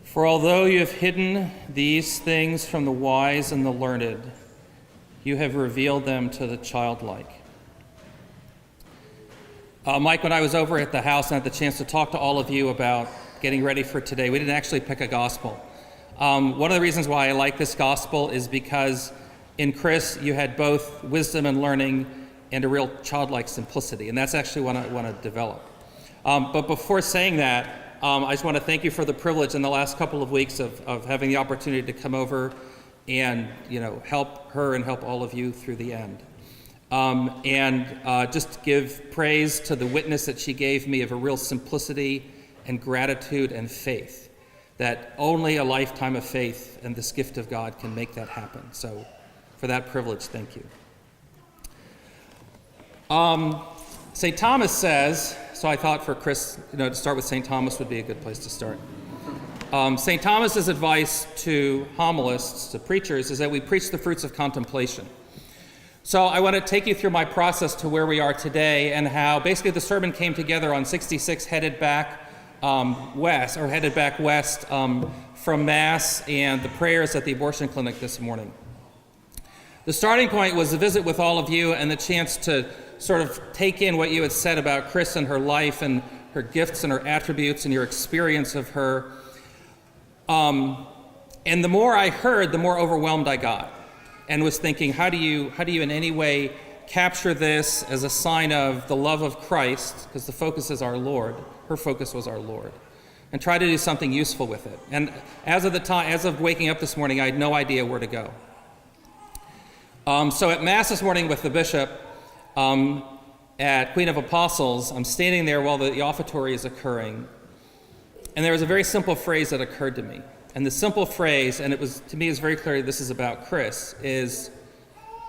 For although you have hidden these things from the wise and the learned, you have revealed them to the childlike. Mike, when I was over at the house and had the chance to talk to all of you about getting ready for today, we didn't actually pick a gospel. One of the reasons why I like this gospel is because in Chris, you had both wisdom and learning and a real childlike simplicity, and that's actually what I want to develop. But before saying that, I just want to thank you for the privilege in the last couple of weeks of having the opportunity to come over and help her and help all of you through the end. Just give praise to the witness that she gave me of a real simplicity and gratitude and faith, that only a lifetime of faith and this gift of God can make that happen. So for that privilege, thank you. St. Thomas says, so I thought for Chris, to start with St. Thomas would be a good place to start. St. Thomas's advice to homilists, to preachers, is that we preach the fruits of contemplation. So I want to take you through my process to where we are today and how basically the sermon came together on 66 headed back west from Mass and the prayers at the abortion clinic this morning. The starting point was a visit with all of you and the chance to sort of take in what you had said about Chris and her life and her gifts and her attributes and your experience of her. And the more I heard, the more overwhelmed I got and was thinking, how do you in any way capture this as a sign of the love of Christ, because the focus is our Lord. Her focus was our Lord. And try to do something useful with it. And as of waking up this morning, I had no idea where to go. So at Mass this morning with the bishop, at Queen of Apostles, I'm standing there while the offertory is occurring, and there was a very simple phrase that occurred to me. And the simple phrase, and it was to me is very clear this is about Chris, is,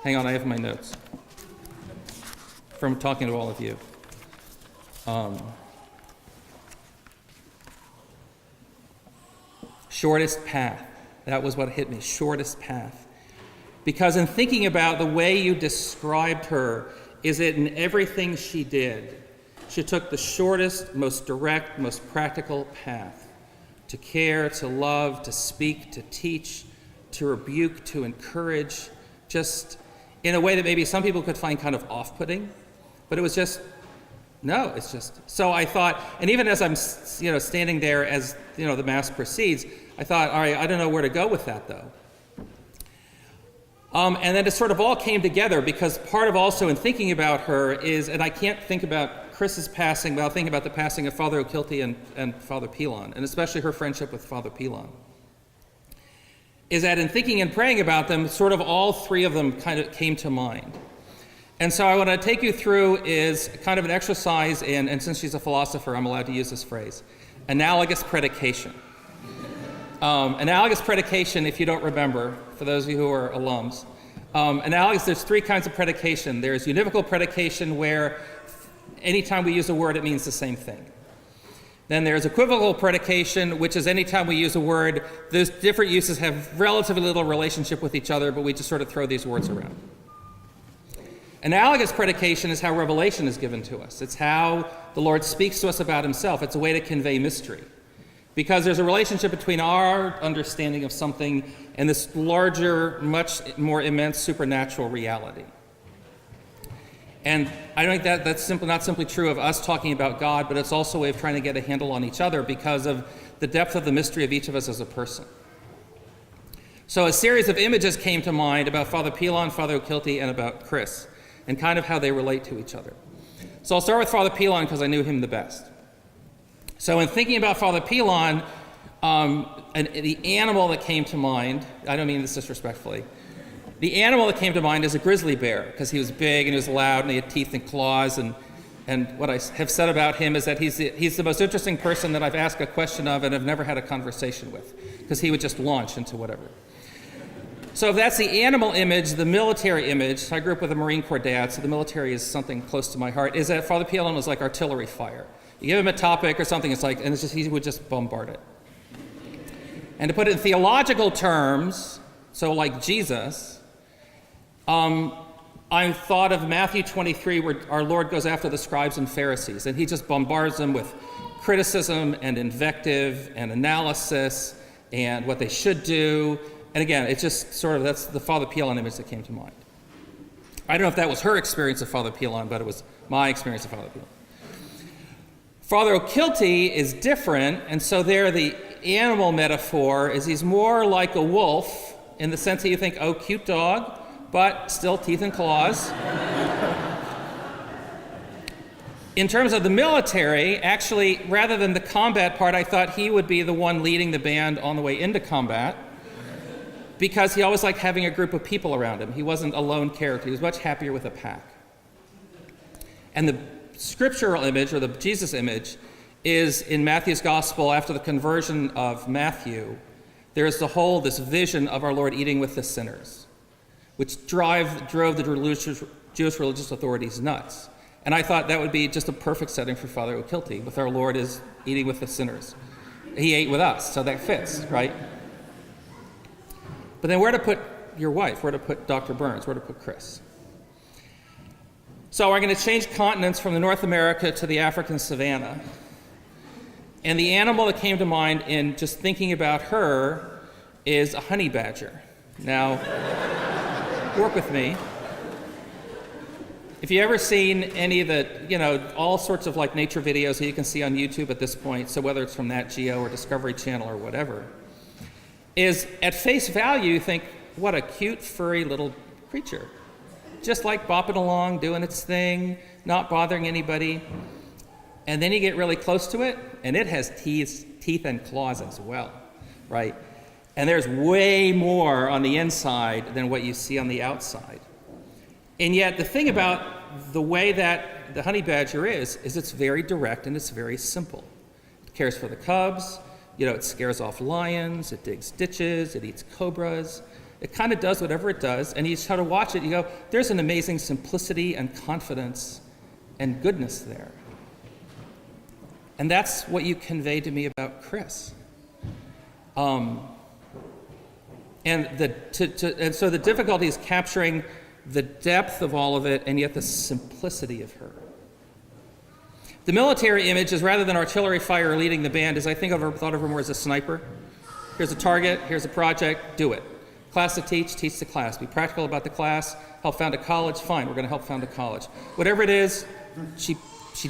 hang on, I have my notes from talking to all of you. Shortest path. That was what hit me, shortest path. Because in thinking about the way you described her, is it in everything she did, she took the shortest, most direct, most practical path to care, to love, to speak, to teach, to rebuke, to encourage, just in a way that maybe some people could find kind of off-putting, but it was just, no, it's just. So I thought, and even as I'm standing there as the Mass proceeds, I thought, all right, I don't know where to go with that though. And then it sort of all came together because part of also in thinking about her is, and I can't think about Chris's passing without thinking about the passing of Father O'Kilty and Father Pilon, and especially her friendship with Father Pilon, is that in thinking and praying about them, sort of all three of them kind of came to mind. And so I want to take you through is kind of an exercise in, and since she's a philosopher, I'm allowed to use this phrase, analogous predication. Analogous predication, if you don't remember, for those of you who are alums, there's three kinds of predication. There's univocal predication, where anytime we use a word, it means the same thing. Then there's equivocal predication, which is anytime we use a word, those different uses have relatively little relationship with each other, but we just sort of throw these words around. Analogous predication is how revelation is given to us. It's how the Lord speaks to us about himself. It's a way to convey mystery. Because there's a relationship between our understanding of something and this larger, much more immense supernatural reality. And I think that's not simply true of us talking about God, but it's also a way of trying to get a handle on each other because of the depth of the mystery of each of us as a person. So a series of images came to mind about Father Pilon, Father O'Kilty, and about Chris, and kind of how they relate to each other. So I'll start with Father Pilon because I knew him the best. So in thinking about Father Pilon, the animal that came to mind, I don't mean this disrespectfully, the animal that came to mind is a grizzly bear, because he was big and he was loud and he had teeth and claws, and what I have said about him is that he's the most interesting person that I've asked a question of and have never had a conversation with, because he would just launch into whatever. So if that's the animal image, the military image, I grew up with a Marine Corps dad, so the military is something close to my heart, is that Father Pilon was like artillery fire. You give him a topic or something, he would just bombard it. And to put it in theological terms, so like Jesus, I thought of Matthew 23, where our Lord goes after the scribes and Pharisees, and he just bombards them with criticism and invective and analysis and what they should do. And again, it's just sort of, that's the Father Pilon image that came to mind. I don't know if that was her experience of Father Pilon, but it was my experience of Father Pilon. Father O'Kilty is different, and so there the animal metaphor is he's more like a wolf in the sense that you think, oh, cute dog, but still teeth and claws. In terms of the military, actually, rather than the combat part, I thought he would be the one leading the band on the way into combat, because he always liked having a group of people around him. He wasn't a lone character. He was much happier with a pack. And the scriptural image, or the Jesus image, is in Matthew's gospel after the conversion of Matthew. There's this vision of our Lord eating with the sinners, which drove the Jewish religious authorities nuts. And I thought that would be just a perfect setting for Father O'Kilty, with our Lord is eating with the sinners. He ate with us, so that fits, right? But then where to put your wife? Where to put Dr. Burns? Where to put Chris? So we're going to change continents from the North America to the African savanna. And the animal that came to mind in just thinking about her is a honey badger. Now, work with me. If you've ever seen any of the, all sorts of like nature videos that you can see on YouTube at this point, so whether it's from Nat Geo or Discovery Channel or whatever, is at face value you think, what a cute, furry little creature. Just like bopping along, doing its thing, not bothering anybody. And then you get really close to it, and it has teeth and claws as well, right? And there's way more on the inside than what you see on the outside. And yet the thing about the way that the honey badger is it's very direct and it's very simple. It cares for the cubs, it scares off lions, it digs ditches, it eats cobras. It kind of does whatever it does, and you try to watch it, you go, there's an amazing simplicity and confidence and goodness there. And that's what you conveyed to me about Chris. And so the difficulty is capturing the depth of all of it and yet the simplicity of her. The military image is, rather than artillery fire leading the band, thought of her more as a sniper. Here's a target, here's a project, do it. Class to teach the class. Be practical about the class, help found a college, fine, we're going to help found a college. Whatever it is, she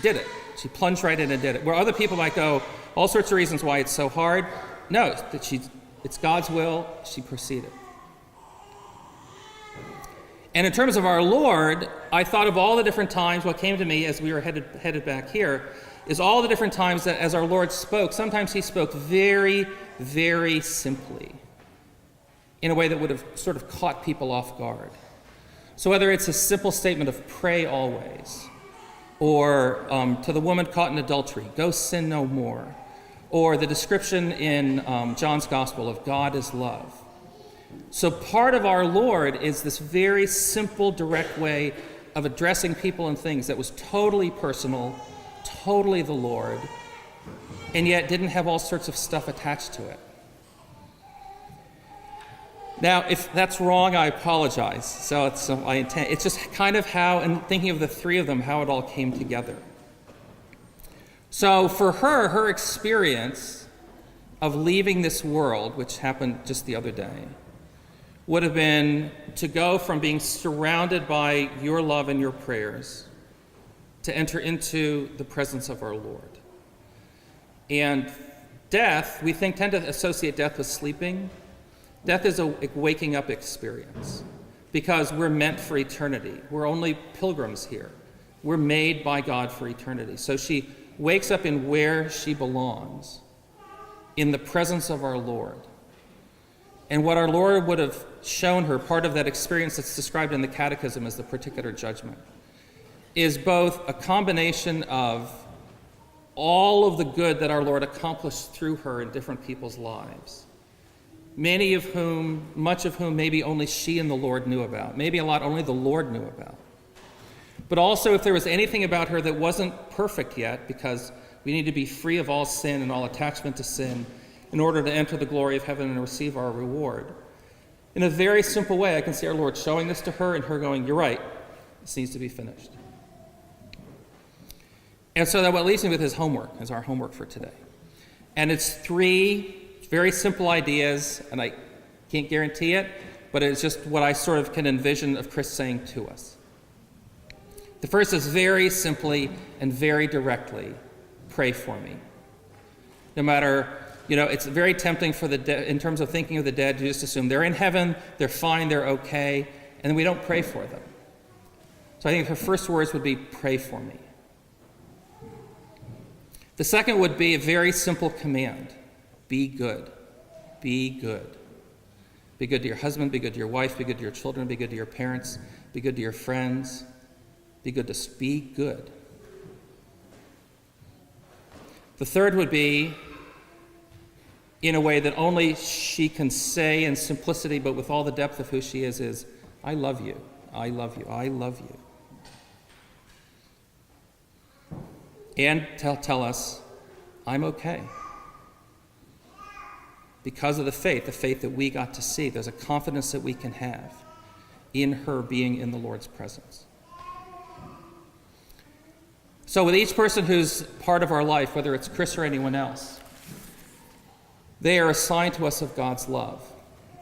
did it. She plunged right in and did it. Where other people might go, all sorts of reasons why it's so hard. No, it's God's will, she proceeded. And in terms of our Lord, I thought of all the different times, what came to me as we were headed back here, is all the different times that as our Lord spoke, sometimes he spoke very, very simply, in a way that would have sort of caught people off guard. So whether it's a simple statement of pray always, or to the woman caught in adultery, go sin no more, or the description in John's gospel of God is love. So part of our Lord is this very simple, direct way of addressing people and things that was totally personal, totally the Lord, and yet didn't have all sorts of stuff attached to it. Now, if that's wrong, I apologize. It's just kind of how, and thinking of the three of them, how it all came together. So for her experience of leaving this world, which happened just the other day, would have been to go from being surrounded by your love and your prayers to enter into the presence of our Lord. And death, we tend to associate death with sleeping. Death is a waking up experience because we're meant for eternity. We're only pilgrims here. We're made by God for eternity. So she wakes up in where she belongs, in the presence of our Lord. And what our Lord would have shown her, part of that experience that's described in the Catechism as the particular judgment, is both a combination of all of the good that our Lord accomplished through her in different people's lives, much of whom maybe only she and the Lord knew about, maybe a lot only the Lord knew about. But also if there was anything about her that wasn't perfect yet, because we need to be free of all sin and all attachment to sin in order to enter the glory of heaven and receive our reward. In a very simple way, I can see our Lord showing this to her and her going, you're right, this needs to be finished. And so that what leaves me with is homework, is our homework for today. And it's three very simple ideas, and I can't guarantee it, but it's just what I sort of can envision of Chris saying to us. The first is very simply and very directly, pray for me. No matter, it's very tempting for the dead, in terms of thinking of the dead, to just assume they're in heaven, they're fine, they're okay, and we don't pray for them. So I think her first words would be, pray for me. The second would be a very simple command. Be good. Be good. Be good to your husband, be good to your wife, be good to your children, be good to your parents, be good to your friends. Be good to be good. The third would be, in a way that only she can say in simplicity, but with all the depth of who she is I love you, I love you, I love you. And tell us, I'm okay. Because of the faith that we got to see, there's a confidence that we can have in her being in the Lord's presence. So with each person who's part of our life, whether it's Chris or anyone else, they are assigned to us of God's love.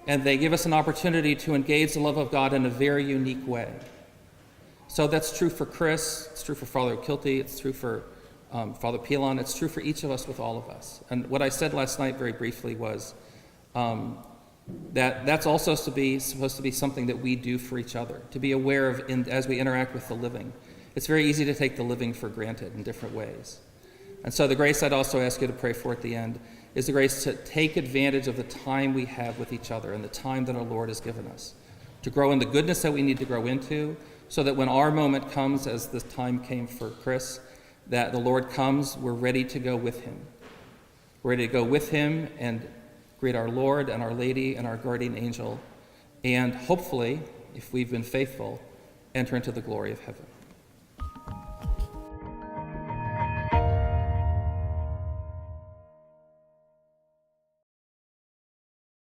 And they give us an opportunity to engage the love of God in a very unique way. So that's true for Chris, it's true for Father Kilty, it's true for Father Pilon, it's true for each of us with all of us. And what I said last night very briefly was that's also supposed to be something that we do for each other, to be aware of as we interact with the living. It's very easy to take the living for granted in different ways. And so the grace I'd also ask you to pray for at the end is the grace to take advantage of the time we have with each other and the time that our Lord has given us, to grow in the goodness that we need to grow into, so that when our moment comes, as the time came for Chris, that the Lord comes, we're ready to go with him. We're ready to go with him and greet our Lord and our Lady and our guardian angel, and hopefully, if we've been faithful, enter into the glory of heaven.